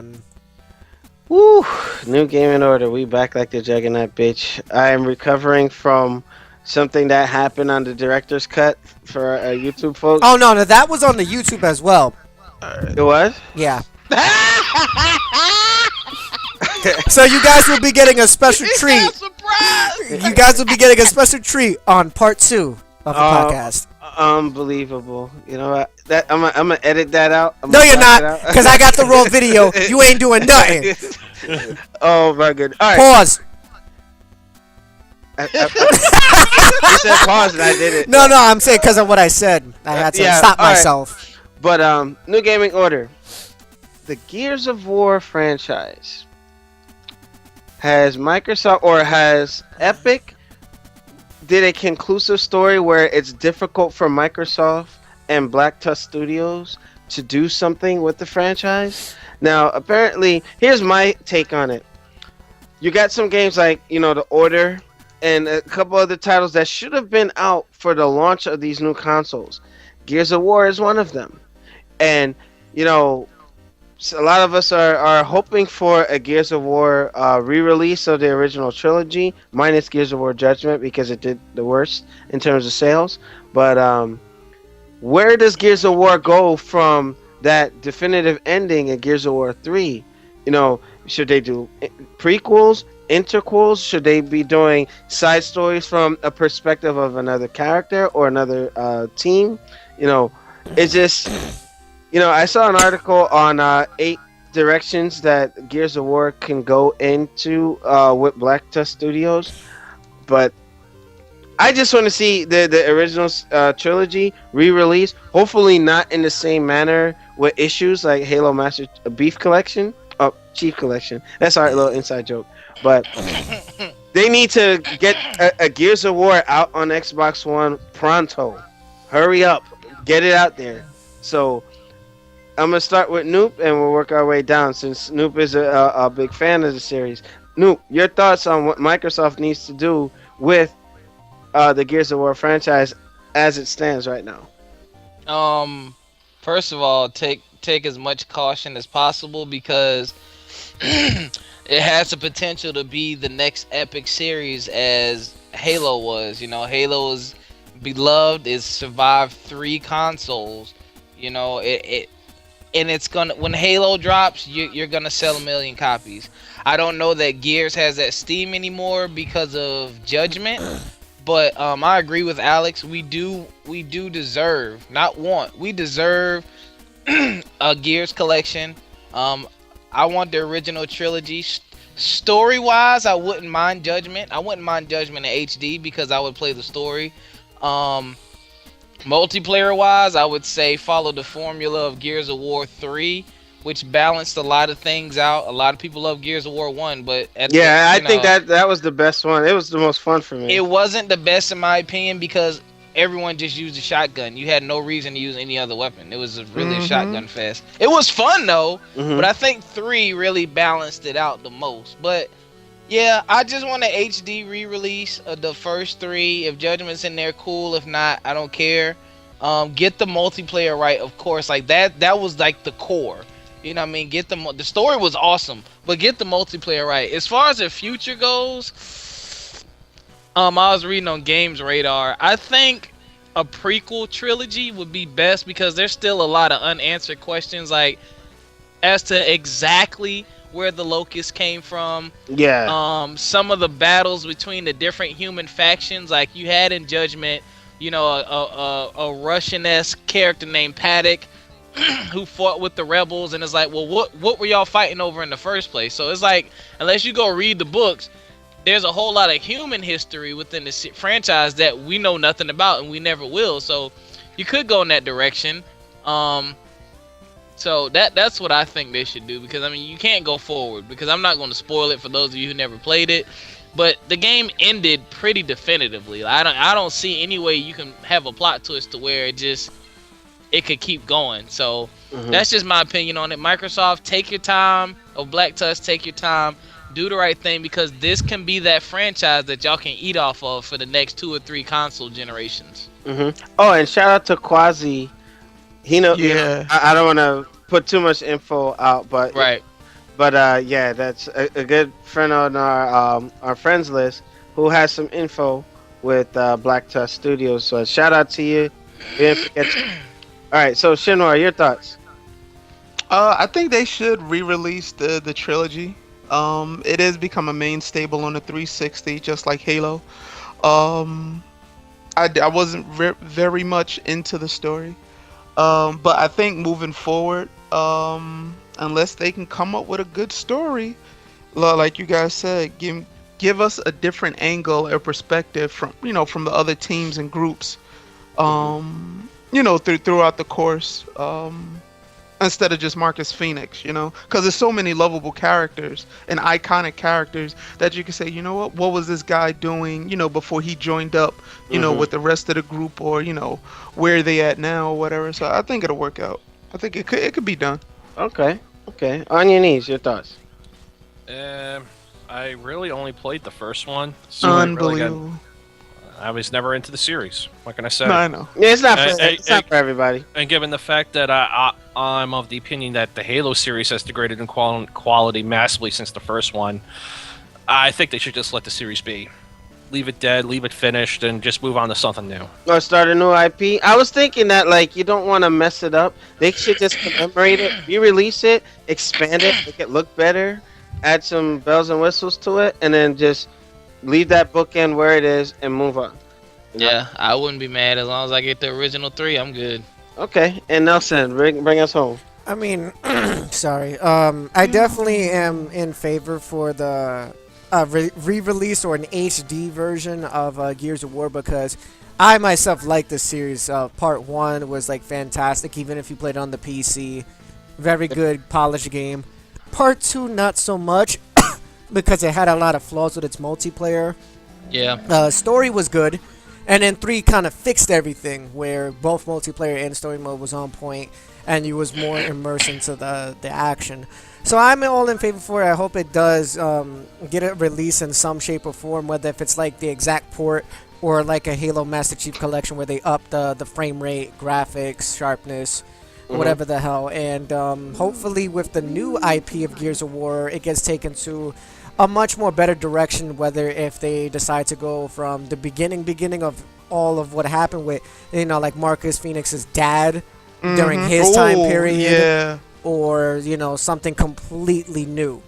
on. Woo! New gaming order. We back like the juggernaut, bitch. I am recovering from something that happened on the director's cut for YouTube folks. Oh no, that was on the YouTube as well. It was? Yeah. So you guys will be getting a special treat. You guys will be getting a special treat on part 2 of the podcast. Unbelievable. You know what? That I'm gonna edit that out. No, you're not, because I got the raw video. You ain't doing nothing. Oh my goodness. All right. Pause. You said pause and I did it. No, I'm saying because of what I said. I had to stop myself. Right. But new gaming order. The Gears of War franchise. Has Microsoft or has Epic did a conclusive story where it's difficult for Microsoft and Black Tusk Studios to do something with the franchise? Now, apparently, here's my take on it. You got some games like, The Order and a couple other titles that should have been out for the launch of these new consoles. Gears of War is one of them. And, a lot of us are hoping for a Gears of War re-release of the original trilogy, minus Gears of War Judgment because it did the worst in terms of sales. But where does Gears of War go from that definitive ending in Gears of War 3? Should they do prequels, interquels? Should they be doing side stories from a perspective of another character or another team? It's just... I saw an article on 8 directions that Gears of War can go into with Black Tusk Studios, but I just want to see the original trilogy re-release. Hopefully not in the same manner with issues like Halo Master Chief Collection. That's our little inside joke. But they need to get a Gears of War out on Xbox One pronto. Hurry up, get it out there. So I'm going to start with Noop, and we'll work our way down, since Noop is a big fan of the series. Noop, your thoughts on what Microsoft needs to do with the Gears of War franchise as it stands right now? First of all, take as much caution as possible, because it has the potential to be the next epic series as Halo was. Halo is beloved. It survived 3 consoles. And it's gonna, when Halo drops, you're gonna sell 1 million copies. I don't know that Gears has that steam anymore because of Judgment, but I agree with Alex. We do deserve, not want, we deserve a Gears collection. I want the original trilogy. Story wise, I wouldn't mind Judgment. I wouldn't mind Judgment in HD because I would play the story. Multiplayer wise, I would say follow the formula of Gears of War 3, which balanced a lot of things out. A lot of people love Gears of War 1, but I think that was the best one. It was the most fun for me. It wasn't the best in my opinion because everyone just used a shotgun. You had no reason to use any other weapon. It was really a shotgun fest. It was fun though, but I think 3 really balanced it out the most. But yeah, I just want an HD re-release of the first 3. If Judgment's in there, cool. If not, I don't care. Get the multiplayer right, of course. Like that was like the core. You know what I mean? Get the story was awesome, but get the multiplayer right. As far as the future goes, I was reading on Games Radar. I think a prequel trilogy would be best because there's still a lot of unanswered questions, like as to exactly where the Locust came from. Yeah. Some of the battles between the different human factions, like you had in Judgment, a Russian-esque character named Paddock who fought with the rebels, and it's like, well, what were y'all fighting over in the first place? So it's like, unless you go read the books, there's a whole lot of human history within the franchise that we know nothing about, and we never will. So you could go in that direction. So that's what I think they should do, because I mean you can't go forward, because I'm not going to spoil it for those of you who never played it, but the game ended pretty definitively. I don't see any way you can have a plot twist to where it could keep going. So that's just my opinion on it. Microsoft, take your time. Black Tusk, take your time. Do the right thing, because this can be that franchise that y'all can eat off of for the next 2 or 3 console generations. Oh, and shout out to Quasi. I don't want to put too much info out, but right. But yeah, that's a good friend on our friends list who has some info with Black Tusk Studios. So shout out to you. We didn't forget you. All right, so Shinor, your thoughts? I think they should re-release the trilogy. It has become a main staple on the 360, just like Halo. Um, I wasn't very much into the story. But I think moving forward, unless they can come up with a good story, like you guys said, give us a different angle or perspective from the other teams and groups, throughout the course, instead of just Marcus Phoenix, because there's so many lovable characters and iconic characters that you can say, you know what was this guy doing, before he joined up, with the rest of the group, or where are they at now or whatever. So I think it'll work out. I think it could be done. Okay. On your knees, your thoughts? I really only played the first one. So Unbelievable. I was never into the series. What can I say? No, I know. Yeah, it's not for everybody. And given the fact that I'm of the opinion that the Halo series has degraded in quality massively since the first one, I think they should just let the series be. Leave it dead, leave it finished, and just move on to something new. Or start a new IP. I was thinking that, you don't want to mess it up. They should just commemorate it, re-release it, expand it, make it look better, add some bells and whistles to it, and then just leave that bookend where it is and move on. Yeah, I wouldn't be mad as long as I get the original 3. I'm good. Okay, and Nelson, bring us home. I mean, sorry. I definitely am in favor for the re-release or an HD version of Gears of War, because I myself like the series. Part 1 was fantastic, even if you played on the PC. Very good, polished game. Part 2, not so much, because it had a lot of flaws with its multiplayer. Yeah. Story was good, and then 3 kind of fixed everything, where both multiplayer and story mode was on point, and you was more immersed into the action. So I'm all in favor for it. I hope it does get a release in some shape or form, whether if it's the exact port or a Halo Master Chief Collection where they up the frame rate, graphics, sharpness, whatever the hell. And hopefully with the new IP of Gears of War, it gets taken to a much more better direction, whether if they decide to go from the beginning of all of what happened with, Marcus Phoenix's dad during his time period. Yeah. Or, something completely new.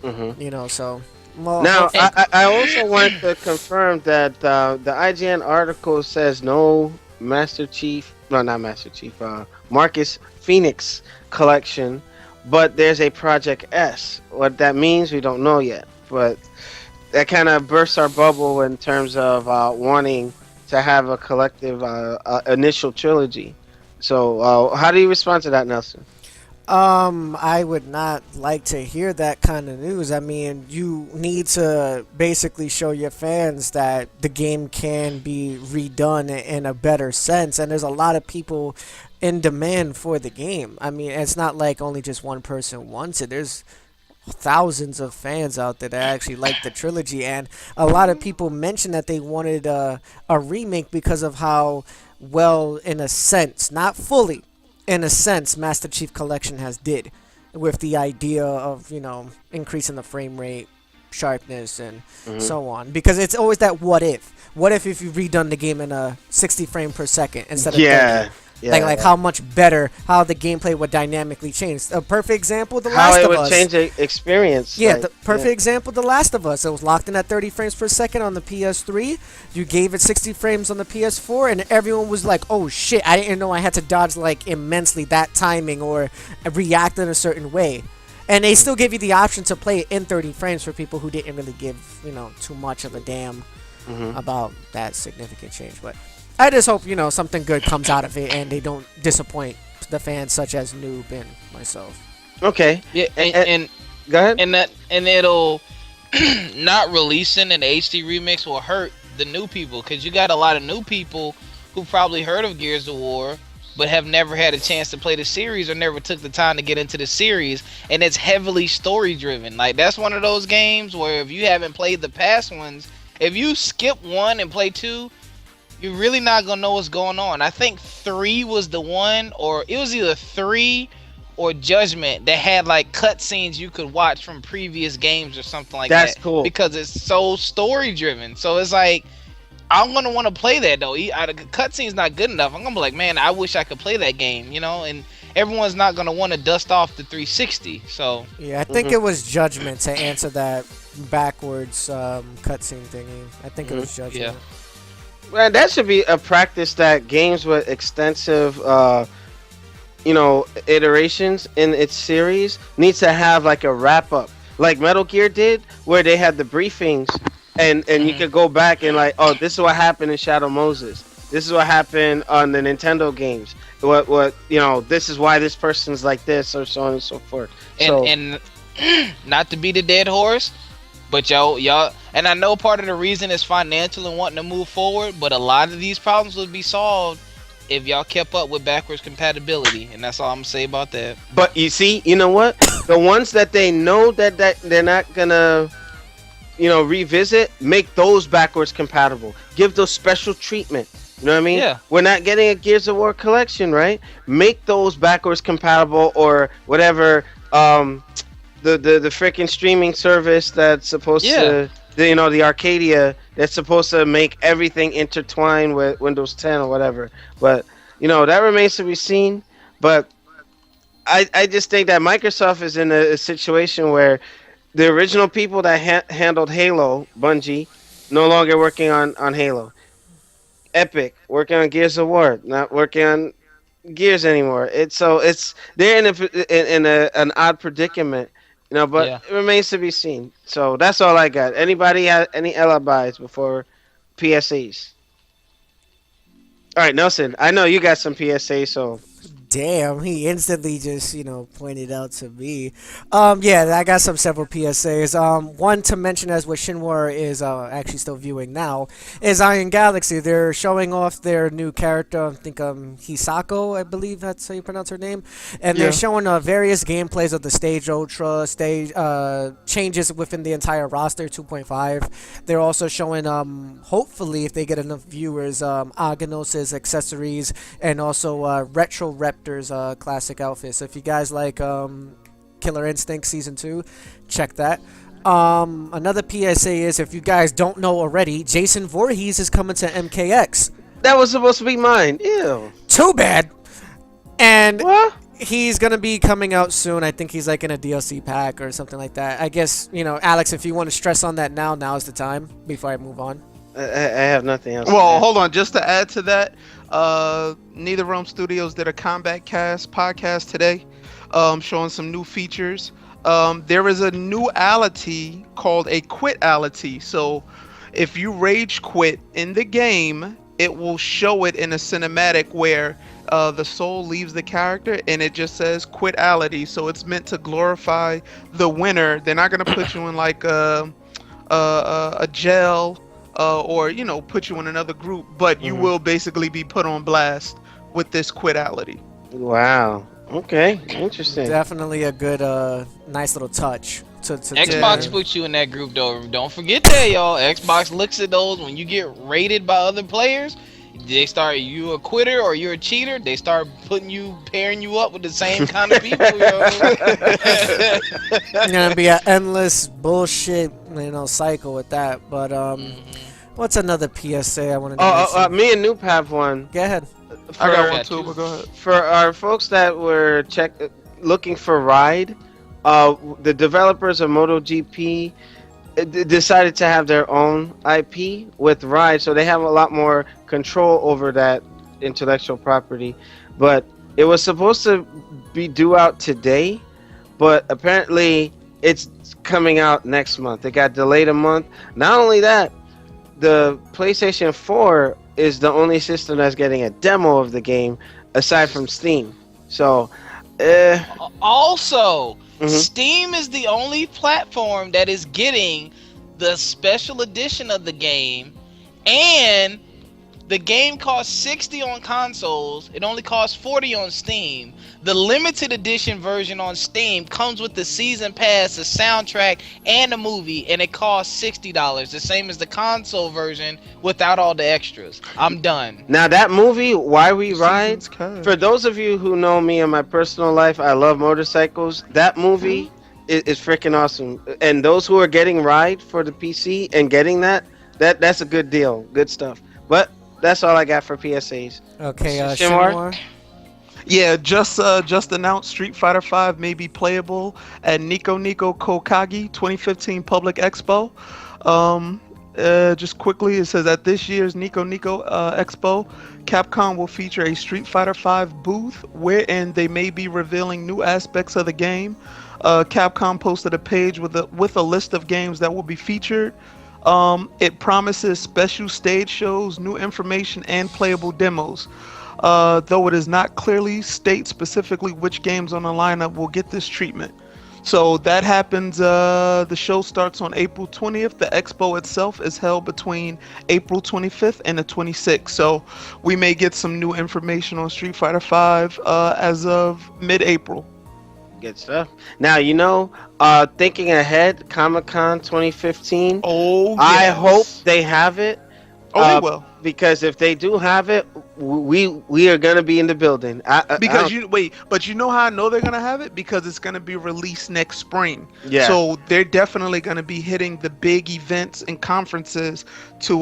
So... Well, now, I also want to confirm that the IGN article says no Master Chief... No, not Master Chief. Marcus Phoenix collection, but there's a Project S. What that means, we don't know yet. But that kind of bursts our bubble in terms of wanting to have a collective initial trilogy. So, how do you respond to that, Nelson? I would not like to hear that kind of news. I mean, you need to basically show your fans that the game can be redone in a better sense, and there's a lot of people in demand for the game. I mean, it's not like only just one person wants it. There's thousands of fans out there that actually like the trilogy, and a lot of people mentioned that they wanted a remake because of how well, in a sense, not fully, in a sense, Master Chief Collection has did with the idea of, increasing the frame rate, sharpness, and so on. Because it's always that what if. What if you redone the game in a 60 frame per second instead of 30? Yeah. How much better, how the gameplay would dynamically change. A perfect example, The Last of Us. How it would change the experience. Yeah, the perfect example, The Last of Us. It was locked in at 30 frames per second on the PS3. You gave it 60 frames on the PS4, and everyone was like, oh shit, I didn't know I had to dodge immensely that timing or react in a certain way. And they still give you the option to play it in 30 frames for people who didn't really give, too much of a damn about that significant change. But I just hope, something good comes out of it and they don't disappoint the fans such as Noob and myself. Okay. Yeah, and go ahead. And it'll not releasing an HD remix will hurt the new people, because you got a lot of new people who probably heard of Gears of War but have never had a chance to play the series or never took the time to get into the series, and it's heavily story driven. That's one of those games where if you haven't played the past ones, if you skip 1 and play 2, you're really not gonna know what's going on. I think 3 was the one, or it was either 3 or Judgment that had like cutscenes you could watch from previous games or something like that. That's cool. Because it's so story driven. So it's like I'm gonna want to play that though. The cutscene's not good enough. I'm gonna be like, man, I wish I could play that game, you know. And everyone's not gonna want to dust off the 360. So Yeah, I think it was Judgment to answer that backwards cutscene thingy. I think it was Judgment. Man, that should be a practice that games with extensive, iterations in its series needs to have like a wrap up, like Metal Gear did, where they had the briefings, and you could go back and like, oh, this is what happened in Shadow Moses. This is what happened on the Nintendo games. What this is why this person's like this, or so on and so forth. And not to be the dead horse. But y'all, and I know part of the reason is financial and wanting to move forward, but a lot of these problems would be solved if y'all kept up with backwards compatibility, and that's all I'm gonna say about that. But you see, you know what? The ones that they know that they're not gonna, revisit, make those backwards compatible. Give those special treatment. You know what I mean? Yeah. We're not getting a Gears of War collection, right? Make those backwards compatible or whatever. The freaking streaming service that's supposed to, the Arcadia, that's supposed to make everything intertwine with Windows 10 or whatever. But, that remains to be seen. But I just think that Microsoft is in a situation where the original people that handled Halo, Bungie, no longer working on Halo. Epic, working on Gears of War, not working on Gears anymore. They're in an odd predicament. But it remains to be seen. So that's all I got. Anybody have any alibis before PSAs? All right, Nelson. I know you got some PSAs, so. Damn, he instantly just, pointed out to me. I got several PSAs. One to mention as what Shinwar is actually still viewing now is Iron Galaxy. They're showing off their new character, I think Hisako, I believe that's how you pronounce her name. And they're showing various gameplays of the Stage Ultra, changes within the entire roster, 2.5. They're also showing, hopefully, if they get enough viewers, Agnos' accessories and also Retro Raptors classic outfit. So if you guys like Killer Instinct Season 2, check that. Another PSA is, if you guys don't know already, Jason Voorhees is coming to MKX. That was supposed to be mine. Ew. Too bad. And what? He's going to be coming out soon. I think he's like in a DLC pack or something like that. I guess, Alex, if you want to stress on that now is the time before I move on. I have nothing else. Well, hold on. Just to add to that, Neither Realm Studios did a Combat Cast podcast today, showing some new features. There is a newality called a quitality. So if you rage quit in the game, it will show it in a cinematic where the soul leaves the character and it just says quitality. So it's meant to glorify the winner. They're not going to put you in like a jail or put you in another group, but you will basically be put on blast with this quitality. Wow. Okay. Interesting. Definitely a good, nice little touch. Xbox puts you in that group though. Don't forget that, y'all. Xbox looks at those when you get rated by other players. They start, you a quitter or you're a cheater, they start pairing you up with the same kind of people, yo. It's gonna be an endless bullshit, cycle with that. But what's another PSA I wanted to mention? Me and Noop have one. Go ahead. I got one too, but go ahead. For our folks that were looking for Ride, the developers of MotoGP decided to have their own IP with Ride, so they have a lot more control over that intellectual property. But it was supposed to be due out today, but apparently it's coming out next month. It got delayed a month. Not only that, the PlayStation 4 is the only system that's getting a demo of the game aside from Steam. So also Steam is the only platform that is getting the special edition of the game and The game costs 60 on consoles. It only costs 40 on Steam. The limited edition version on Steam comes with the season pass, the soundtrack, and the movie, and it costs $60, the same as the console version without all the extras. I'm done. Now that movie, Why We Ride, Season's cash. for those of you who know me in my personal life, I love motorcycles. That movie is freaking awesome. And those who are getting Ride for the PC and getting that's a good deal. Good stuff. But that's all I got for PSAs. Okay, Shinmar? Shinmar? Yeah, just announced Street Fighter V may be playable at Nico Nico Kokagi 2015 Public Expo. Just quickly, it says at this year's Nico Nico Expo, Capcom will feature a Street Fighter V booth wherein they may be revealing new aspects of the game. Capcom posted a page with a list of games that will be featured. It promises special stage shows, new information, and playable demos. Though it does not clearly state specifically which games on the lineup will get this treatment. So that happens, the show starts on April 20th. The expo itself is held between April 25th and the 26th. So we may get some new information on Street Fighter V as of mid-April. Good stuff. Now, thinking ahead, Comic-Con 2015. Oh, I yes. hope they have it. Oh, they will. Because if they do have it, we are gonna be in the building. But you know how I know they're gonna have it? Because it's gonna be released next spring. Yeah. So they're definitely gonna be hitting the big events and conferences to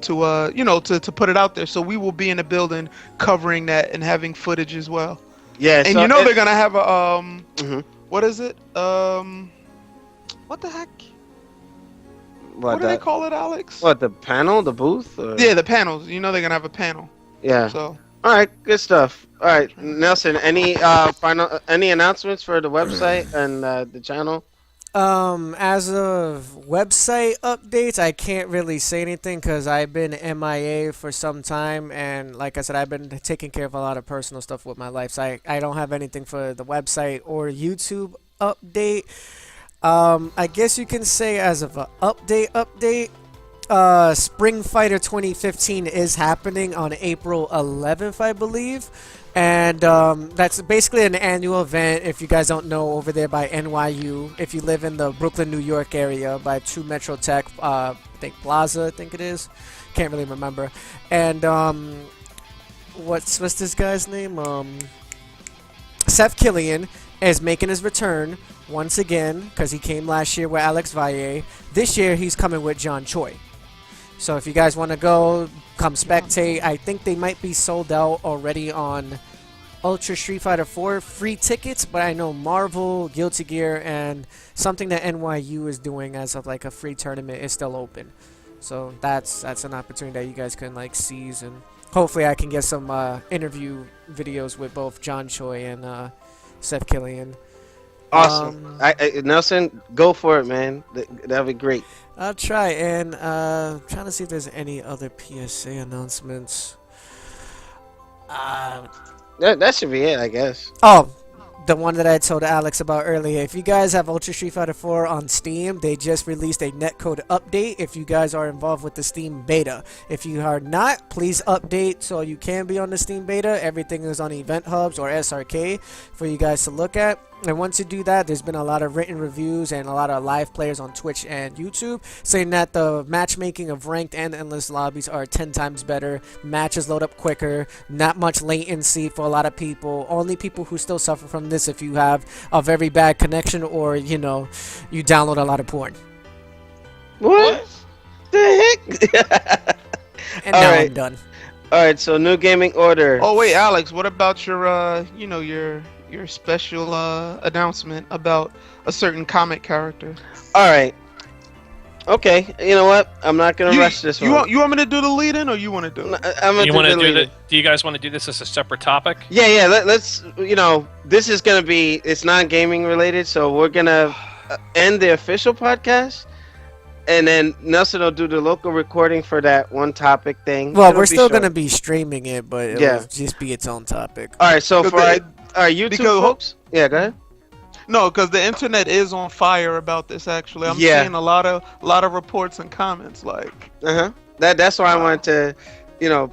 put it out there. So we will be in the building covering that and having footage as well. Yeah. And they're gonna have a what is it? What the heck? What do they call it, Alex? What, the panel, the booth? Or? Yeah, the panels. They're gonna have a panel. Yeah. So. All right, good stuff. All right, Nelson. Any announcements for the website and the channel? As of website updates, I can't really say anything because I've been MIA for some time, and like I said, I've been taking care of a lot of personal stuff with my life, so I don't have anything for the website or YouTube update. I guess you can say as of an update, Spring Fighter 2015 is happening on April 11th, I believe. And that's basically an annual event, if you guys don't know, over there by NYU. If you live in the Brooklyn, New York area, by True Metro Tech, I think Plaza, I think it is. Can't really remember. And what's this guy's name? Seth Killian is making his return once again, because he came last year with Alex Valle. This year he's coming with John Choi. So if you guys want to go, come spectate. I think they might be sold out already on Ultra Street Fighter 4 free tickets, but I know Marvel, Guilty Gear, and something that NYU is doing as of like a free tournament is still open. So that's an opportunity that you guys can like seize, and hopefully I can get some interview videos with both John Choi and Seth Killian. Awesome. Nelson, go for it, man. That'd be great. I'll try, and trying to see if there's any other PSA announcements. That should be it, I guess. Oh, the one that I told Alex about earlier. If you guys have Ultra Street Fighter 4 on Steam, they just released a netcode update if you guys are involved with the Steam beta. If you are not, please update so you can be on the Steam beta. Everything is on Event Hubs or SRK for you guys to look at. And once you do that, there's been a lot of written reviews and a lot of live players on Twitch and YouTube saying that the matchmaking of ranked and endless lobbies are 10 times better. Matches load up quicker, not much latency for a lot of people. Only people who still suffer from this if you have a very bad connection or, you download a lot of porn. What the heck? And now I'm done. All right, so new gaming order. Oh wait, Alex, what about your your special announcement about a certain comic character? All right. Okay, you know what? I'm not gonna rush this one. You want me to do the lead-in, or you want to do it? Do you guys want to do this as a separate topic? Yeah. Let's. This is gonna be. It's non-gaming related, so we're gonna end the official podcast, and then Nelson will do the local recording for that one topic thing. Well, we're still gonna be streaming it, but it'll just be its own topic. All right. So for our YouTube folks, yeah, go ahead. No, because the internet is on fire about this. Actually, I'm seeing a lot of reports and comments. Like, That's why I wanted to,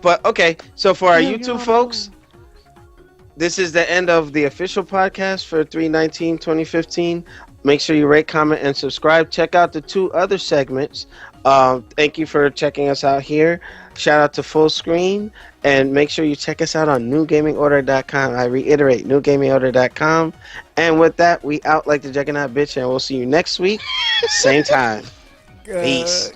But okay. So for our YouTube folks, this is the end of the official podcast for 3/19/2015. Make sure you rate, comment, and subscribe. Check out the 2 other segments. Thank you for checking us out here. Shout out to Full Screen. And make sure you check us out on newgamingorder.com. I reiterate, newgamingorder.com. And with that, we out like the Juggernaut bitch, and we'll see you next week. Same time. Peace.